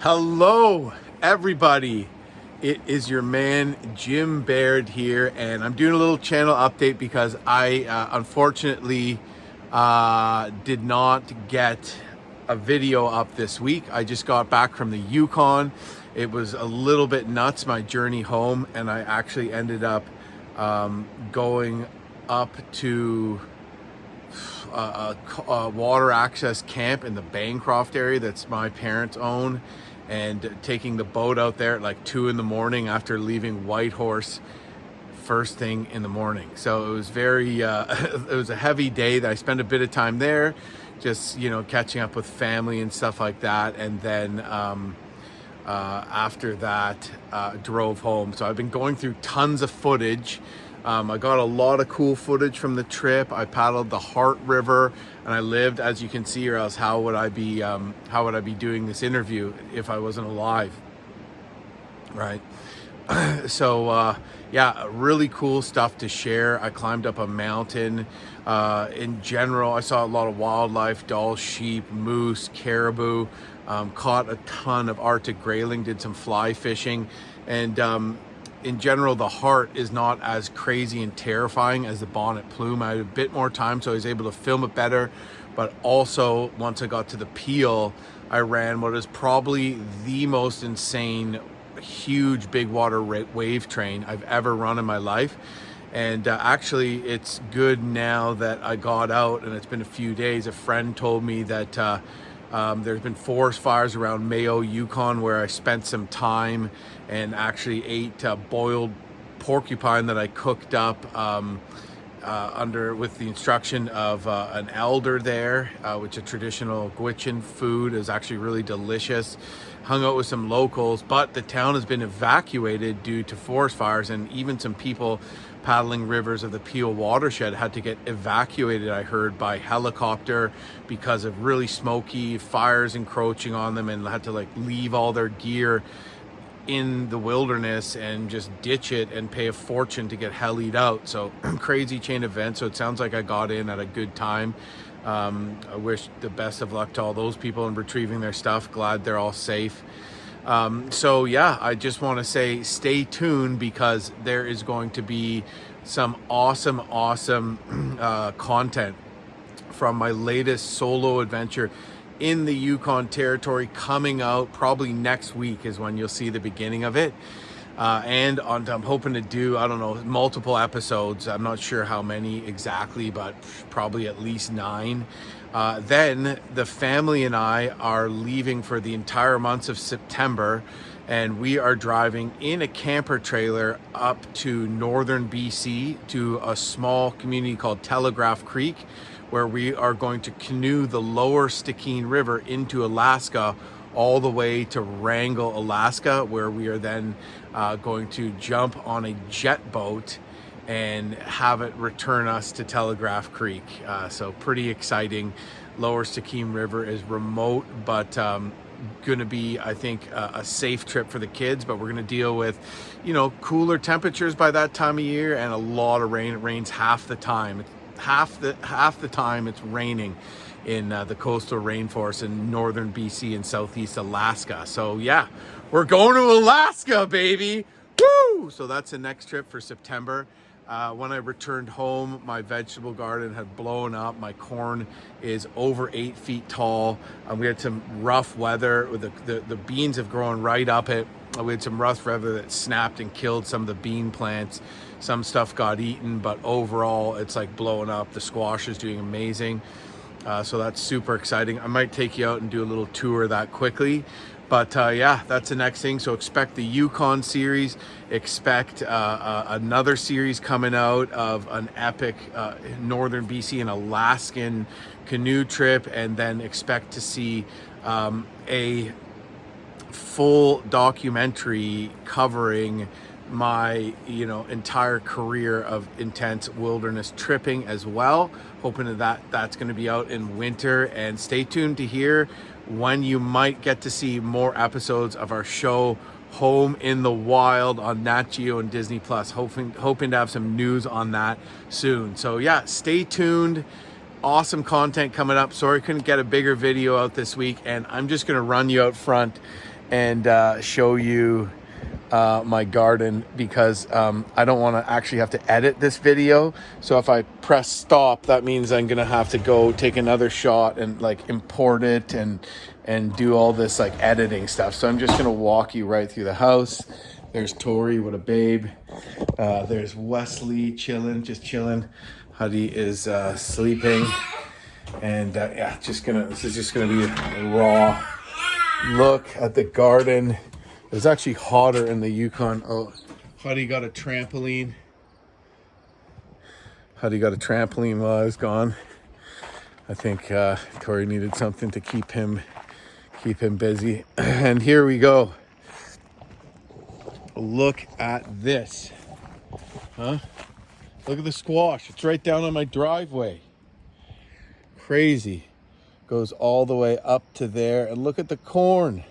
Hello, everybody. It is your man, Jim Baird here, and I'm doing a little channel update because I unfortunately did not get a video up this week. I just got back from the Yukon. It was a little bit nuts, my journey home, and I actually ended up going up to a water access camp in the Bancroft area that's my parents own, and taking the boat out there at like 2 a.m. after leaving Whitehorse first thing in the morning. So it was very it was a heavy day. That I spent a bit of time there, just catching up with family and stuff like that, and then after that drove home. So I've been going through tons of footage. I got a lot of cool footage from the trip. I paddled the Heart River, and I lived, as you can see, or else how would I be doing this interview if I wasn't alive, right? So yeah, really cool stuff to share. I climbed up a mountain. In general, I saw a lot of wildlife: Dall sheep, moose, caribou. Caught a ton of Arctic grayling, did some fly fishing, and in general, the Heart is not as crazy and terrifying as the Bonnet Plume. I had a bit more time, so I was able to film it better. But also, once I got to the Peel, I ran what is probably the most insane, huge big water wave train I've ever run in my life. And actually, it's good now that I got out and it's been a few days. A friend told me that there's been forest fires around Mayo, Yukon, where I spent some time and actually ate boiled porcupine that I cooked up with the instruction of an elder there, which is a traditional Gwich'in food. Is actually really delicious. Hung out with some locals, but the town has been evacuated due to forest fires, and even some people paddling rivers of the Peel watershed had to get evacuated, I heard, by helicopter because of really smoky fires encroaching on them, and had to leave all their gear in the wilderness and just ditch it and pay a fortune to get helied out. So crazy chain event. So it sounds like I got in at a good time. I wish the best of luck to all those people in retrieving their stuff. Glad they're all safe. So yeah, I just want to say stay tuned, because there is going to be some awesome content from my latest solo adventure in the Yukon Territory coming out. Probably next week is when you'll see the beginning of it. And I'm hoping to do, I don't know, multiple episodes. I'm not sure how many exactly, but probably at least 9. Then the family and I are leaving for the entire months of September, and we are driving in a camper trailer up to northern BC to a small community called Telegraph Creek, where we are going to canoe the lower Stikine River into Alaska, all the way to Wrangell, Alaska, where we are then going to jump on a jet boat and have it return us to Telegraph Creek. So pretty exciting. Lower Stikine River is remote, but going to be, I think, a safe trip for the kids. But we're going to deal with, cooler temperatures by that time of year, and a lot of rain. It rains half the time. Half the time it's raining in the coastal rainforest in northern BC and southeast Alaska. So yeah, we're going to Alaska, baby. Woo! So that's the next trip for September. When I returned home, my vegetable garden had blown up. My corn is over 8 feet tall. We had some rough weather. The beans have grown right up it. We had some rough weather that snapped and killed some of the bean plants. Some stuff got eaten, but overall it's blowing up. The squash is doing amazing. So that's super exciting. I might take you out and do a little tour of that quickly. But yeah, that's the next thing. So expect the Yukon series. Expect another series coming out of an epic northern BC and Alaskan canoe trip. And then expect to see a full documentary covering my entire career of intense wilderness tripping as well. Hoping that's going to be out in winter. And stay tuned to hear when you might get to see more episodes of our show Home in the Wild on Nat Geo and Disney Plus. Hoping to have some news on that soon. So yeah, stay tuned. Awesome content coming up. Sorry I couldn't get a bigger video out this week, and I'm just going to run you out front and show you my garden, because I don't want to actually have to edit this video. So if I press stop, that means I'm gonna have to go take another shot and like import it and do all this like editing stuff. So I'm just gonna walk you right through the house. There's Tori, what a babe. There's Wesley just chilling. Huddy is sleeping. And yeah, this is just gonna be a raw look at the garden. It was actually hotter in the Yukon. Oh, Huddy got a trampoline. Huddy got a trampoline while I was gone. I think Tori needed something to keep him busy. And here we go. Look at this. Huh? Look at the squash. It's right down on my driveway. Crazy. Goes all the way up to there. And look at the corn.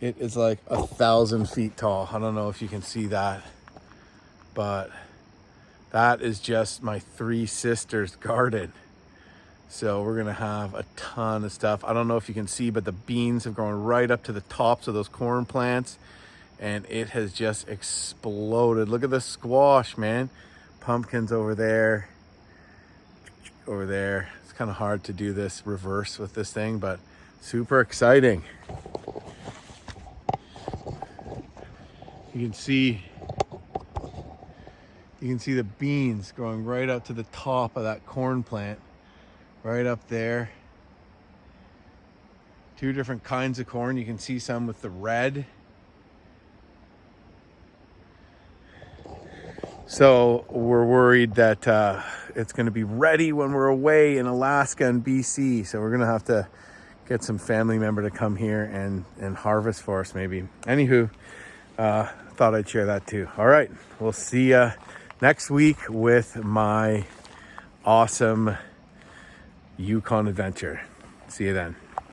It is like 1,000 feet tall. I don't know if you can see that, but that is just my three sisters' garden. So we're gonna have a ton of stuff. I don't know if you can see, but the beans have grown right up to the tops of those corn plants, and it has just exploded. Look at the squash, man. Pumpkins over there. Over there. It's kind of hard to do this reverse with this thing, but super exciting. You can see the beans growing right up to the top of that corn plant, right up there. Two different kinds of corn. You can see some with the red. So we're worried that it's going to be ready when we're away in Alaska and BC. So we're going to have to get some family member to come here and harvest for us maybe. Anywho, thought I'd share that too. All right, we'll see you next week with my awesome Yukon adventure. See you then.